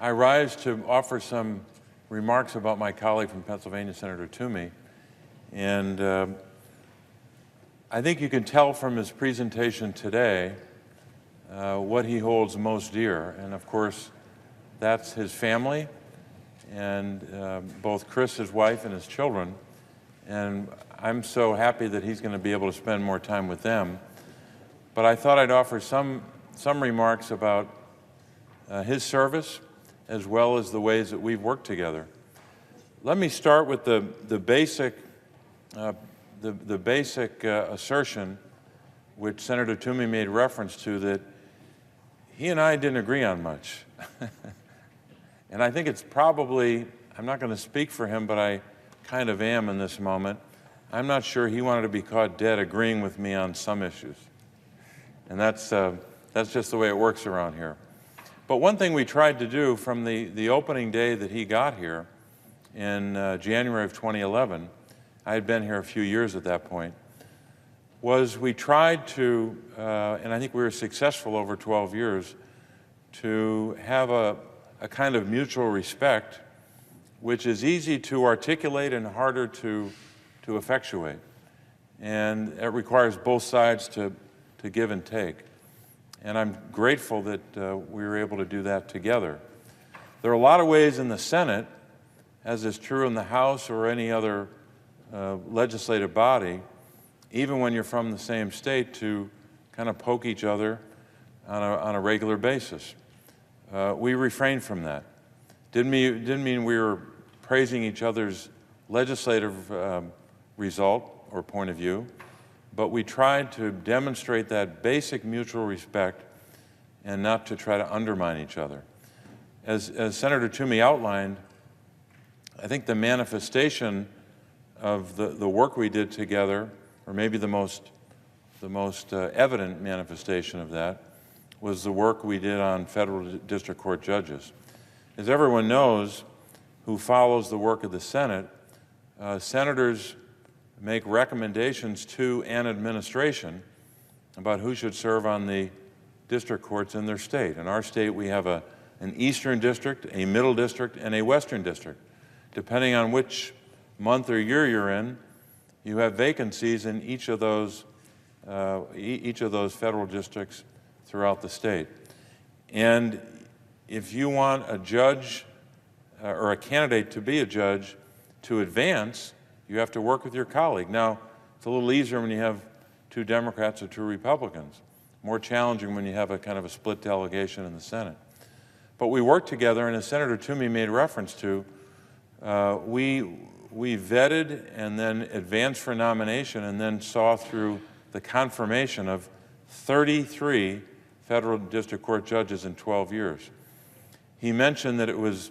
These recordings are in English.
I rise to offer some remarks about my colleague from Pennsylvania, Senator Toomey. And I think you can tell from his presentation today what he holds most dear. And of course, that's his family and both Chris, his wife, and his children. And I'm so happy that he's going to be able to spend more time with them. But I thought I'd offer some remarks about his service, as well as the ways that we've worked together. Let me start with the basic assertion, which Senator Toomey made reference to, that he and I didn't agree on much. And I think it's probably, I'm not going to speak for him, but I kind of am in this moment. I'm not sure he wanted to be caught dead agreeing with me on some issues. And that's just the way it works around here. But one thing we tried to do from the opening day that he got here in January of 2011, I had been here a few years at that point, was we tried to, and I think we were successful over 12 years, to have a kind of mutual respect, which is easy to articulate and harder to effectuate. And it requires both sides to give and take. And I'm grateful that we were able to do that together. There are a lot of ways in the Senate, as is true in the House or any other legislative body, even when you're from the same state, to kind of poke each other on a regular basis. We refrained from that. Didn't mean we were praising each other's legislative result or point of view, but we tried to demonstrate that basic mutual respect and not to try to undermine each other. As Senator Toomey outlined, I think the manifestation of the work we did together, or maybe the most evident manifestation of that, was the work we did on federal district court judges. As everyone knows who follows the work of the Senate, senators make recommendations to an administration about who should serve on the district courts in their state. In our state, we have an eastern district, a middle district, and a western district. Depending on which month or year you're in, you have vacancies in each of those federal districts throughout the state. And if you want a judge or a candidate to be a judge to advance, you have to work with your colleague. Now, it's a little easier when you have two Democrats or two Republicans. More challenging when you have a kind of a split delegation in the Senate. But we worked together, and as Senator Toomey made reference to, we vetted and then advanced for nomination and then saw through the confirmation of 33 federal district court judges in 12 years. He mentioned that it was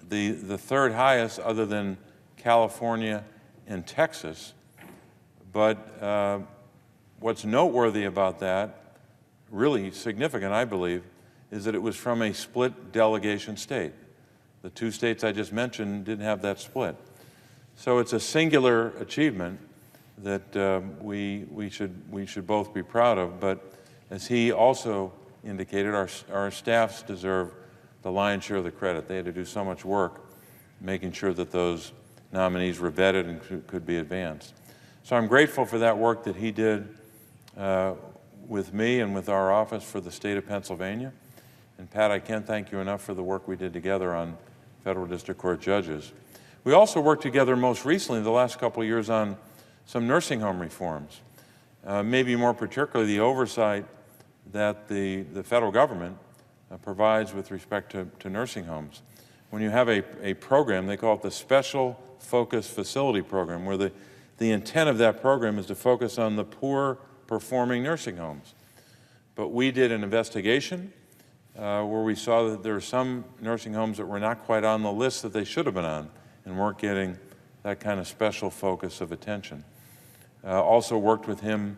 the third highest other than California and Texas, but what's noteworthy about that, really significant I believe, is that it was from a split delegation state. The two states I just mentioned didn't have that split. So it's a singular achievement that we should both be proud of, but as he also indicated, our staffs deserve the lion's share of the credit. They had to do so much work making sure that those nominees were vetted and could be advanced. So I'm grateful for that work that he did with me and with our office for the state of Pennsylvania. And Pat, I can't thank you enough for the work we did together on federal district court judges. We also worked together most recently, the last couple of years, on some nursing home reforms. Maybe more particularly the oversight that the federal government provides with respect to nursing homes. When you have a program, they call it the Special Focus Facility Program, where the intent of that program is to focus on the poor performing nursing homes. But we did an investigation where we saw that there are some nursing homes that were not quite on the list that they should have been on and weren't getting that kind of special focus of attention. Also worked with him,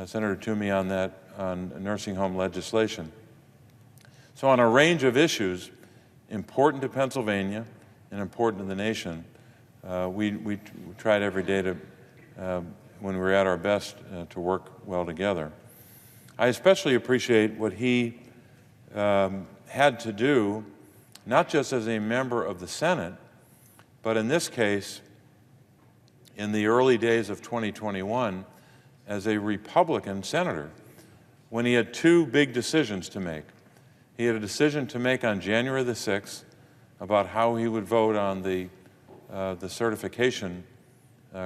Senator Toomey, on nursing home legislation. So on a range of issues important to Pennsylvania and important to the nation, we tried every day to, when we were at our best, to work well together. I especially appreciate what he had to do not just as a member of the Senate, but in this case, in the early days of 2021, as a Republican senator, when he had two big decisions to make. He had a decision to make on January the 6th about how he would vote on the certification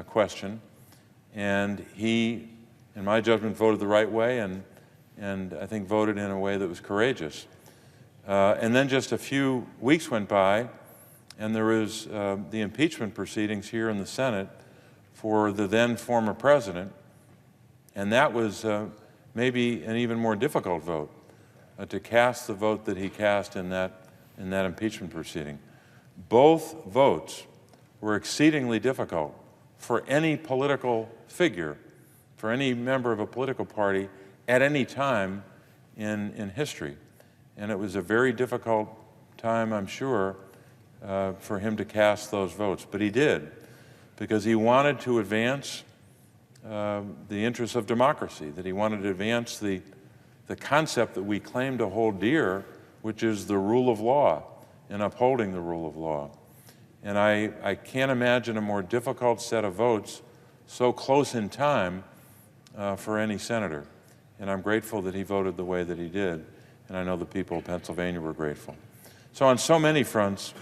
question, and he, in my judgment, voted the right way, and I think voted in a way that was courageous. And then just a few weeks went by, and there was the impeachment proceedings here in the Senate for the then former president, and that was maybe an even more difficult vote, to cast the vote that he cast in that impeachment proceeding. Both votes were exceedingly difficult for any political figure, for any member of a political party at any time in history. And it was a very difficult time, I'm sure, for him to cast those votes. But he did, because he wanted to advance the interests of democracy, that he wanted to advance the concept that we claim to hold dear, which is the rule of law and upholding the rule of law. And I can't imagine a more difficult set of votes so close in time for any senator. And I'm grateful that he voted the way that he did, and I know the people of Pennsylvania were grateful. So on so many fronts,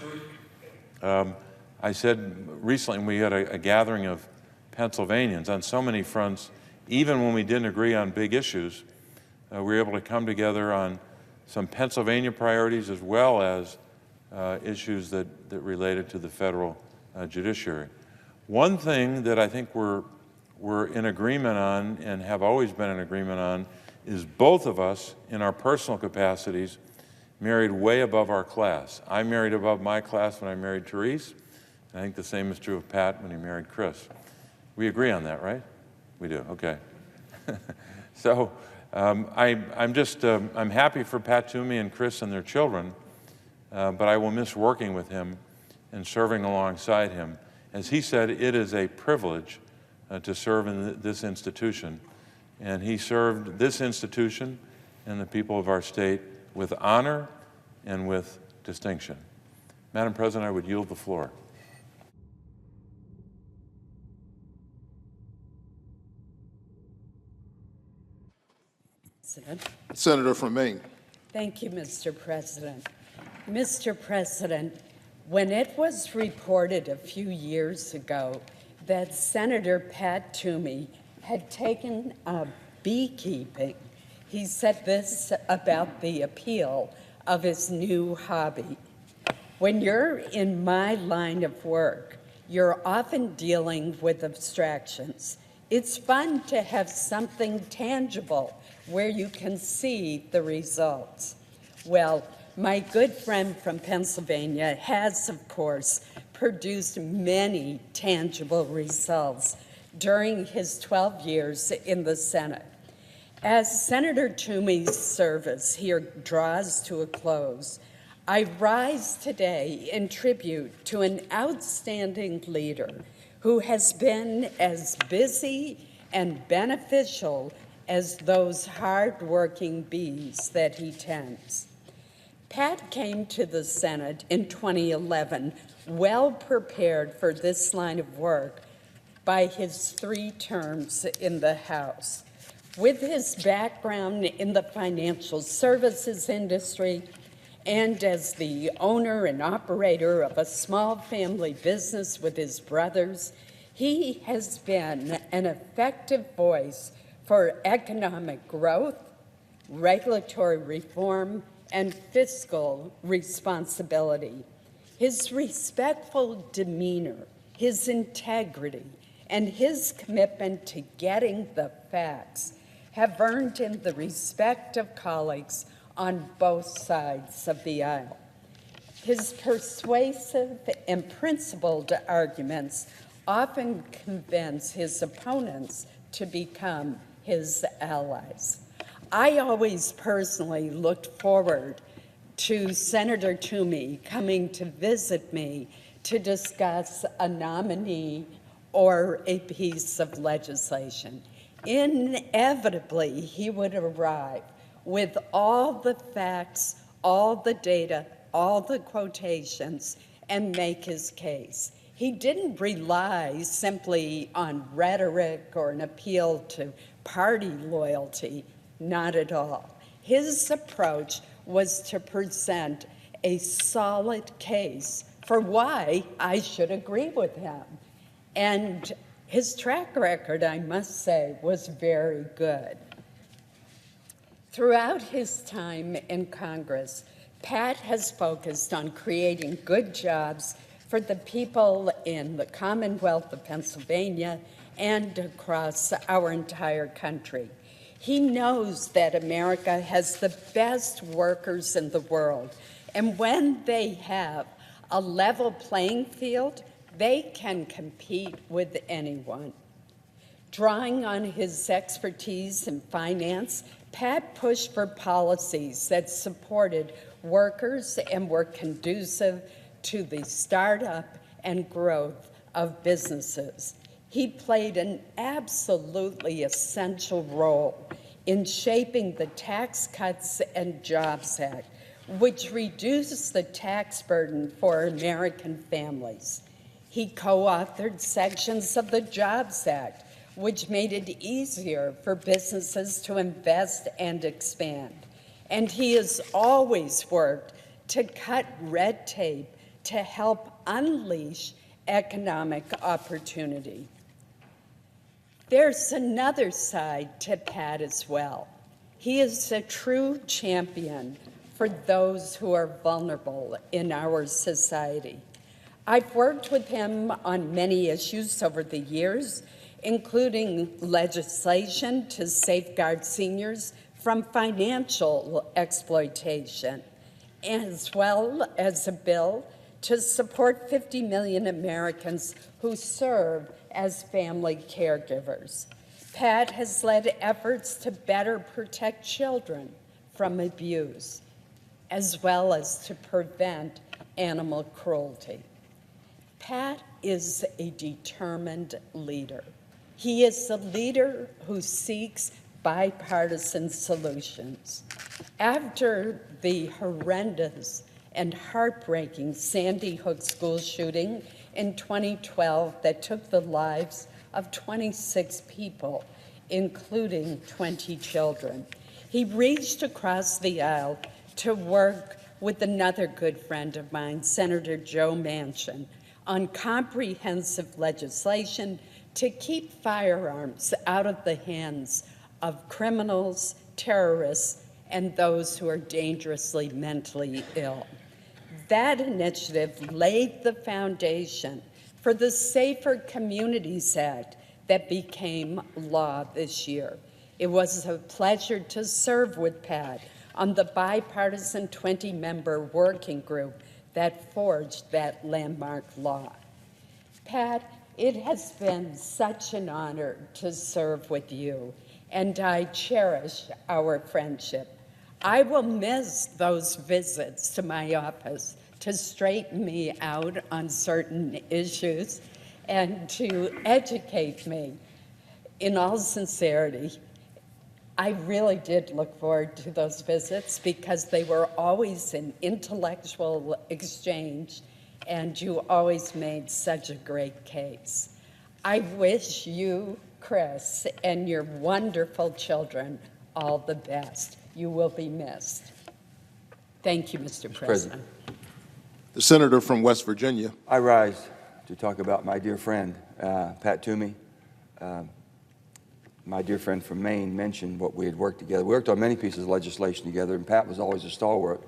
I said recently we had a gathering of Pennsylvanians. On so many fronts, even when we didn't agree on big issues, we were able to come together on some Pennsylvania priorities as well as issues that related to the federal judiciary. One thing that I think we're in agreement on and have always been in agreement on is both of us, in our personal capacities, married way above our class. I married above my class when I married Therese, and I think the same is true of Pat when he married Chris. We agree on that, right? We do, okay. So I'm happy for Pat Toomey and Chris and their children, but I will miss working with him and serving alongside him. As he said, it is a privilege to serve in this institution. And he served this institution and the people of our state with honor and with distinction. Madam President, I would yield the floor. Senator from Maine. Thank you, Mr. President. Mr. President, when it was reported a few years ago that Senator Pat Toomey had taken up beekeeping, he said this about the appeal of his new hobby. When you're in my line of work, you're often dealing with abstractions. It's fun to have something tangible where you can see the results. Well, my good friend from Pennsylvania has, of course, produced many tangible results during his 12 years in the Senate. As Senator Toomey's service here draws to a close, I rise today in tribute to an outstanding leader who has been as busy and beneficial as those hard-working bees that he tends. Pat came to the Senate in 2011 well prepared for this line of work by his 3 terms in the House. With his background in the financial services industry and as the owner and operator of a small family business with his brothers, he has been an effective voice for economic growth, regulatory reform, and fiscal responsibility. His respectful demeanor, his integrity, and his commitment to getting the facts have earned him the respect of colleagues on both sides of the aisle. His persuasive and principled arguments often convince his opponents to become his allies. I always personally looked forward to Senator Toomey coming to visit me to discuss a nominee or a piece of legislation. Inevitably, he would arrive with all the facts, all the data, all the quotations and make his case. He didn't rely simply on rhetoric or an appeal to party loyalty, not at all. His approach was to present a solid case for why I should agree with him. And his track record, I must say, was very good. Throughout his time in Congress, Pat has focused on creating good jobs for the people in the Commonwealth of Pennsylvania and across our entire country. He knows that America has the best workers in the world, and when they have a level playing field, they can compete with anyone. Drawing on his expertise in finance, Pat pushed for policies that supported workers and were conducive to the startup and growth of businesses. He played an absolutely essential role in shaping the Tax Cuts and Jobs Act, which reduced the tax burden for American families. He co-authored sections of the Jobs Act, which made it easier for businesses to invest and expand. And he has always worked to cut red tape to help unleash economic opportunity. There's another side to Pat as well. He is a true champion for those who are vulnerable in our society. I've worked with him on many issues over the years, including legislation to safeguard seniors from financial exploitation, as well as a bill to support 50 million Americans who serve as family caregivers. Pat has led efforts to better protect children from abuse, as well as to prevent animal cruelty. Pat is a determined leader. He is a leader who seeks bipartisan solutions. After the horrendous and heartbreaking Sandy Hook school shooting in 2012 that took the lives of 26 people, including 20 children, he reached across the aisle to work with another good friend of mine, Senator Joe Manchin, on comprehensive legislation to keep firearms out of the hands of criminals, terrorists, and those who are dangerously mentally ill. That initiative laid the foundation for the Safer Communities Act that became law this year. It was a pleasure to serve with Pat on the bipartisan 20-member working group that forged that landmark law. Pat, it has been such an honor to serve with you, and I cherish our friendship. I will miss those visits to my office to straighten me out on certain issues and to educate me. In all sincerity, I really did look forward to those visits because they were always an intellectual exchange, and you always made such a great case. I wish you, Chris, and your wonderful children all the best. You will be missed. Thank you, Mr. President. The senator from West Virginia. I rise to talk about my dear friend, Pat Toomey. My dear friend from Maine mentioned what we had worked together. We worked on many pieces of legislation together, and Pat was always a stalwart.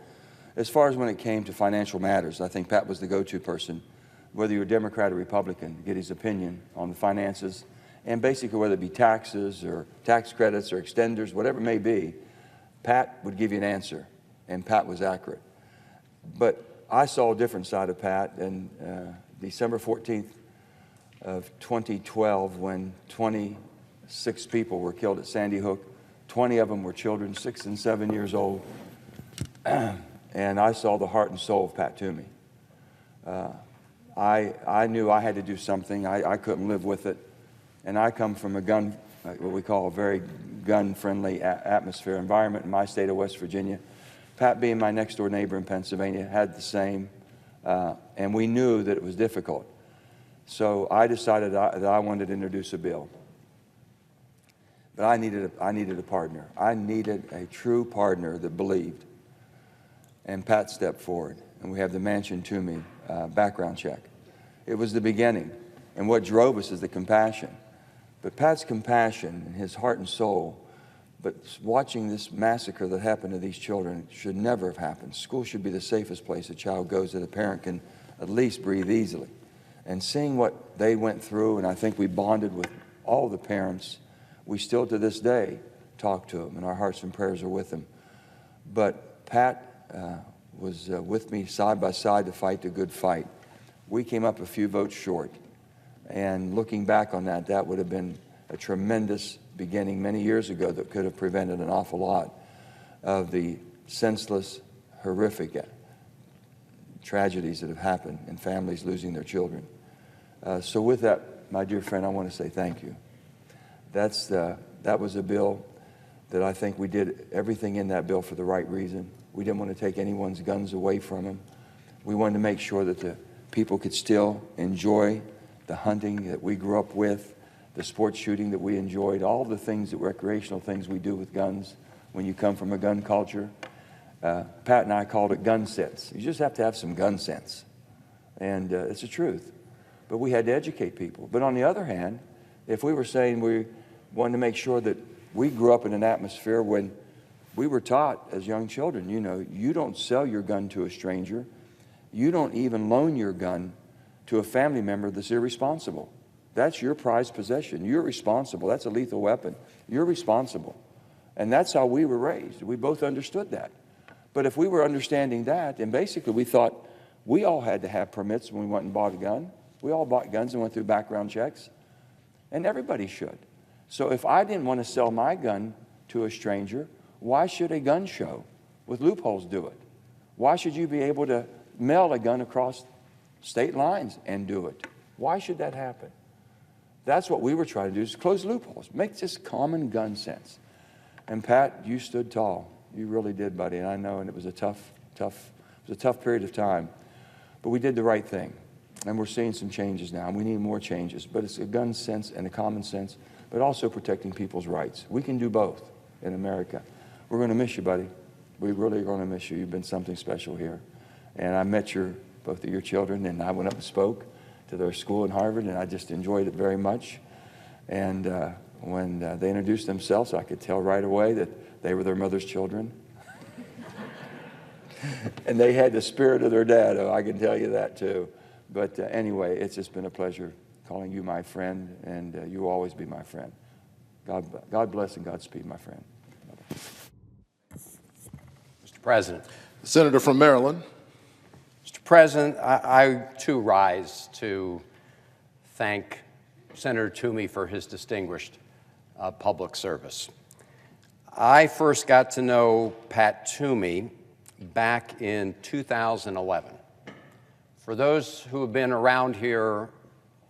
As far as when it came to financial matters, I think Pat was the go-to person, whether you were Democrat or Republican, to get his opinion on the finances, and basically whether it be taxes or tax credits or extenders, whatever it may be, Pat would give you an answer, and Pat was accurate. But I saw a different side of Pat, and December 14th of 2012, when 26 people were killed at Sandy Hook, 20 of them were children, 6 and 7 years old, and I saw the heart and soul of Pat Toomey. I knew I had to do something. I couldn't live with it, and I come from a what we call a very gun-friendly atmosphere environment in my state of West Virginia. Pat, being my next-door neighbor in Pennsylvania, had the same, and we knew that it was difficult. So I decided that I wanted to introduce a bill. But I needed a partner. I needed a true partner that believed. And Pat stepped forward, and we have the Manchin Toomey background check. It was the beginning, and what drove us is the compassion. But Pat's compassion and his heart and soul, but watching this massacre that happened to these children should never have happened. School should be the safest place a child goes that a parent can at least breathe easily. And seeing what they went through, and I think we bonded with all the parents. We still to this day talk to them, and our hearts and prayers are with them. But Pat was with me side by side to fight the good fight. We came up a few votes short, and looking back on that, that would have been a tremendous beginning many years ago that could have prevented an awful lot of the senseless, horrific tragedies that have happened and families losing their children. So with that, my dear friend, I want to say thank you. That was a bill that I think we did everything in that bill for the right reason. We didn't want to take anyone's guns away from them. We wanted to make sure that the people could still enjoy the hunting that we grew up with, the sports shooting that we enjoyed, all the things, the recreational things we do with guns when you come from a gun culture. Pat and I called it gun sense. You just have to have some gun sense. And it's the truth. But we had to educate people. But on the other hand, if we were saying we wanted to make sure that we grew up in an atmosphere when we were taught as young children, you know, you don't sell your gun to a stranger. You don't even loan your gun to a family member that's irresponsible. That's your prized possession. You're responsible. That's a lethal weapon. You're responsible. And that's how we were raised. We both understood that. But if we were understanding that, then basically we thought we all had to have permits when we went and bought a gun. We all bought guns and went through background checks. And everybody should. So if I didn't want to sell my gun to a stranger, why should a gun show with loopholes do it? Why should you be able to mail a gun across state lines and do it? Why should that happen? That's what we were trying to do, is close loopholes, make just common gun sense. And Pat, you stood tall. You really did, buddy, and I know, and it was a tough period of time. But we did the right thing, and we're seeing some changes now, and we need more changes. But it's a gun sense and a common sense, but also protecting people's rights. We can do both in America. We're going to miss you, buddy. We really are going to miss you. You've been something special here. And I met both of your children, and I went up and spoke to their school in Harvard, and I just enjoyed it very much. And when they introduced themselves, I could tell right away that they were their mother's children. And they had the spirit of their dad, I can tell you that too. But anyway, it's just been a pleasure calling you my friend, and you will always be my friend. God bless and Godspeed, my friend. Mr. President. The senator from Maryland. Mr. President, I too rise to thank Senator Toomey for his distinguished public service. I first got to know Pat Toomey back in 2011. For those who have been around here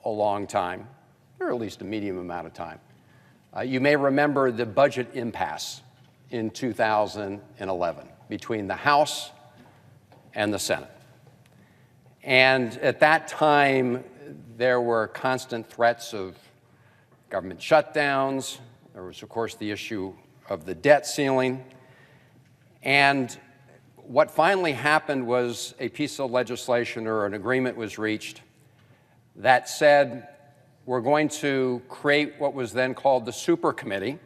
a long time, or at least a medium amount of time, you may remember the budget impasse in 2011 between the House and the Senate. And at that time, there were constant threats of government shutdowns. There was, of course, the issue of the debt ceiling. And what finally happened was a piece of legislation or an agreement was reached that said we're going to create what was then called the super committee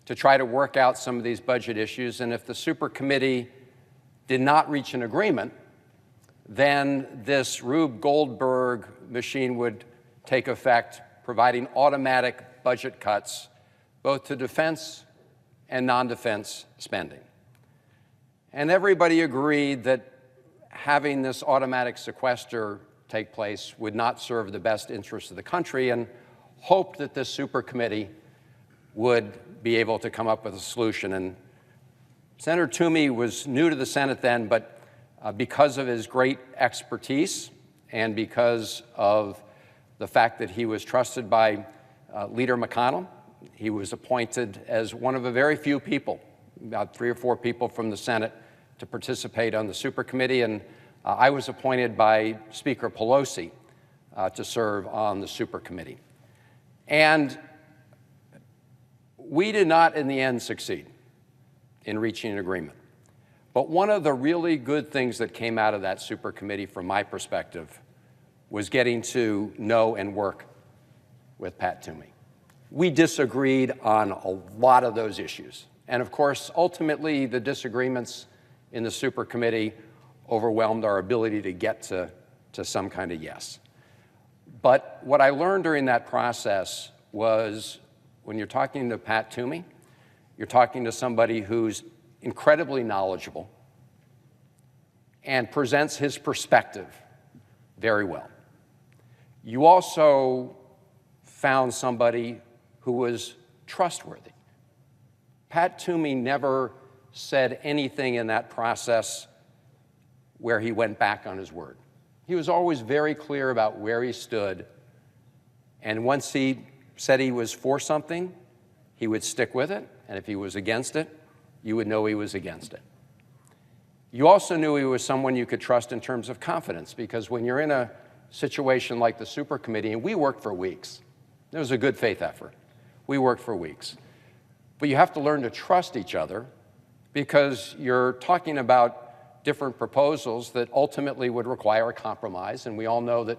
to try to work out some of these budget issues. And if the super committee did not reach an agreement, then this Rube Goldberg machine would take effect, providing automatic budget cuts both to defense and non-defense spending. And everybody agreed that having this automatic sequester take place would not serve the best interests of the country, and hoped that this super committee would be able to come up with a solution. And Senator Toomey was new to the Senate then, but because of his great expertise and because of the fact that he was trusted by Leader McConnell, he was appointed as one of a very few people about 3 or 4 people from the Senate to participate on the supercommittee, and I was appointed by Speaker Pelosi to serve on the supercommittee. And we did not, in the end, succeed in reaching an agreement. But one of the really good things that came out of that supercommittee, from my perspective, was getting to know and work with Pat Toomey. We disagreed on a lot of those issues. And of course, ultimately, the disagreements in the supercommittee overwhelmed our ability to get to some kind of yes. But what I learned during that process was, when you're talking to Pat Toomey, you're talking to somebody who's incredibly knowledgeable and presents his perspective very well. You also found somebody who was trustworthy. Pat Toomey never said anything in that process where he went back on his word. He was always very clear about where he stood, and once he said he was for something, he would stick with it, and if he was against it, you would know he was against it. You also knew he was someone you could trust in terms of confidence, because when you're in a situation like the supercommittee, and we worked for weeks, it was a good faith effort. We worked for weeks. But you have to learn to trust each other, because you're talking about different proposals that ultimately would require a compromise, and we all know that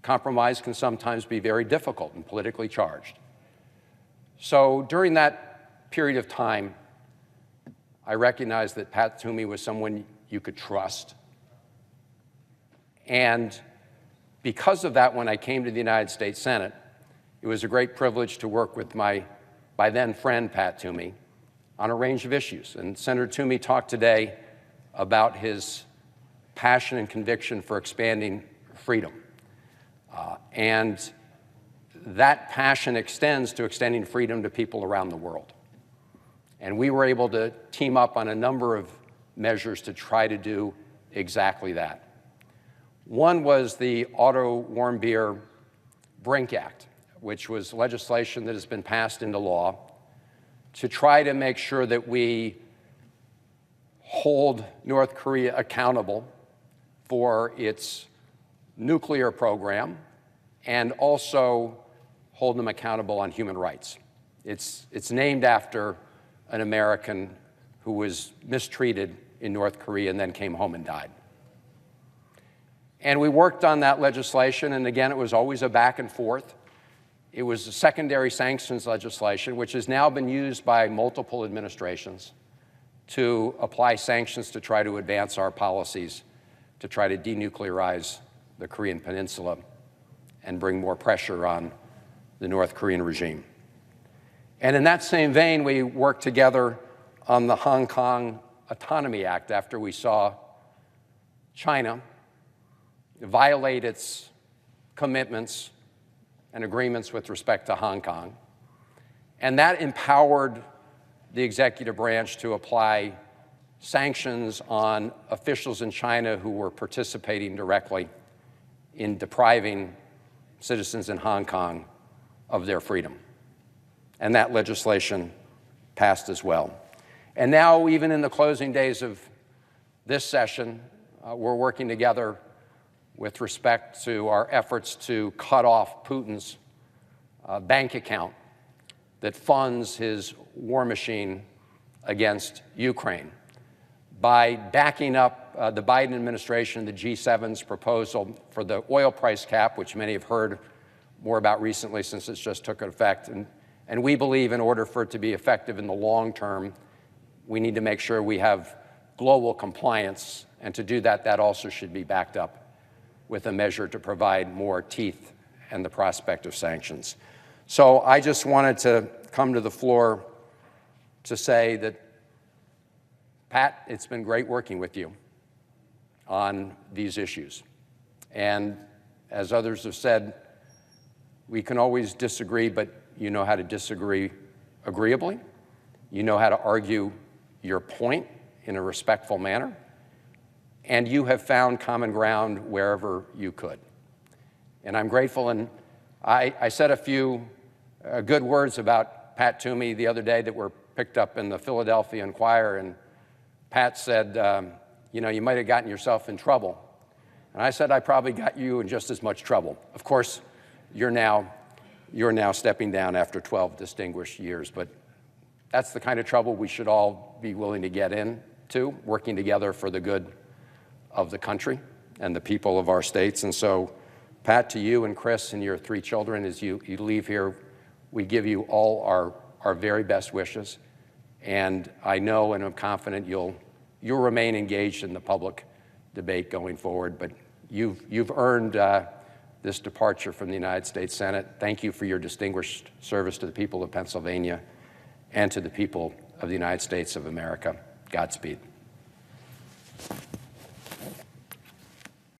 compromise can sometimes be very difficult and politically charged. So during that period of time, I recognized that Pat Toomey was someone you could trust. And because of that, when I came to the United States Senate, it was a great privilege to work with my then friend, Pat Toomey, on a range of issues. And Senator Toomey talked today about his passion and conviction for expanding freedom. And that passion extends to extending freedom to people around the world. And we were able to team up on a number of measures to try to do exactly that. One was the Auto Warm Beer Brink Act, which was legislation that has been passed into law to try to make sure that we hold North Korea accountable for its nuclear program and also hold them accountable on human rights. It's named after an American who was mistreated in North Korea and then came home and died. And we worked on that legislation, and again, it was always a back and forth. It was a secondary sanctions legislation, which has now been used by multiple administrations to apply sanctions to try to advance our policies, to try to denuclearize the Korean Peninsula and bring more pressure on the North Korean regime. And in that same vein, we worked together on the Hong Kong Autonomy Act after we saw China violate its commitments and agreements with respect to Hong Kong. And that empowered the executive branch to apply sanctions on officials in China who were participating directly in depriving citizens in Hong Kong of their freedom. And that legislation passed as well. And now, even in the closing days of this session, we're working together with respect to our efforts to cut off Putin's bank account that funds his war machine against Ukraine by backing up the Biden administration, the G7's proposal for the oil price cap, which many have heard more about recently since it's just took effect. And we believe in order for it to be effective in the long term, we need to make sure we have global compliance. And to do that, that also should be backed up with a measure to provide more teeth and the prospect of sanctions. So I just wanted to come to the floor to say that, Pat, it's been great working with you on these issues. And as others have said, we can always disagree, but you know how to disagree agreeably. You know how to argue your point in a respectful manner. And you have found common ground wherever you could. And I'm grateful, and I said a few good words about Pat Toomey the other day that were picked up in the Philadelphia Inquirer, and Pat said, you know, you might have gotten yourself in trouble. And I said, I probably got you in just as much trouble. Of course, you're now stepping down after 12 distinguished years, but that's the kind of trouble we should all be willing to get into, working together for the good of the country and the people of our states. And so, Pat, to you and Chris and your 3 children, as you leave here, we give you all our very best wishes. And I know and I'm confident you'll remain engaged in the public debate going forward. But you've earned this departure from the United States Senate. Thank you for your distinguished service to the people of Pennsylvania and to the people of the United States of America. Godspeed.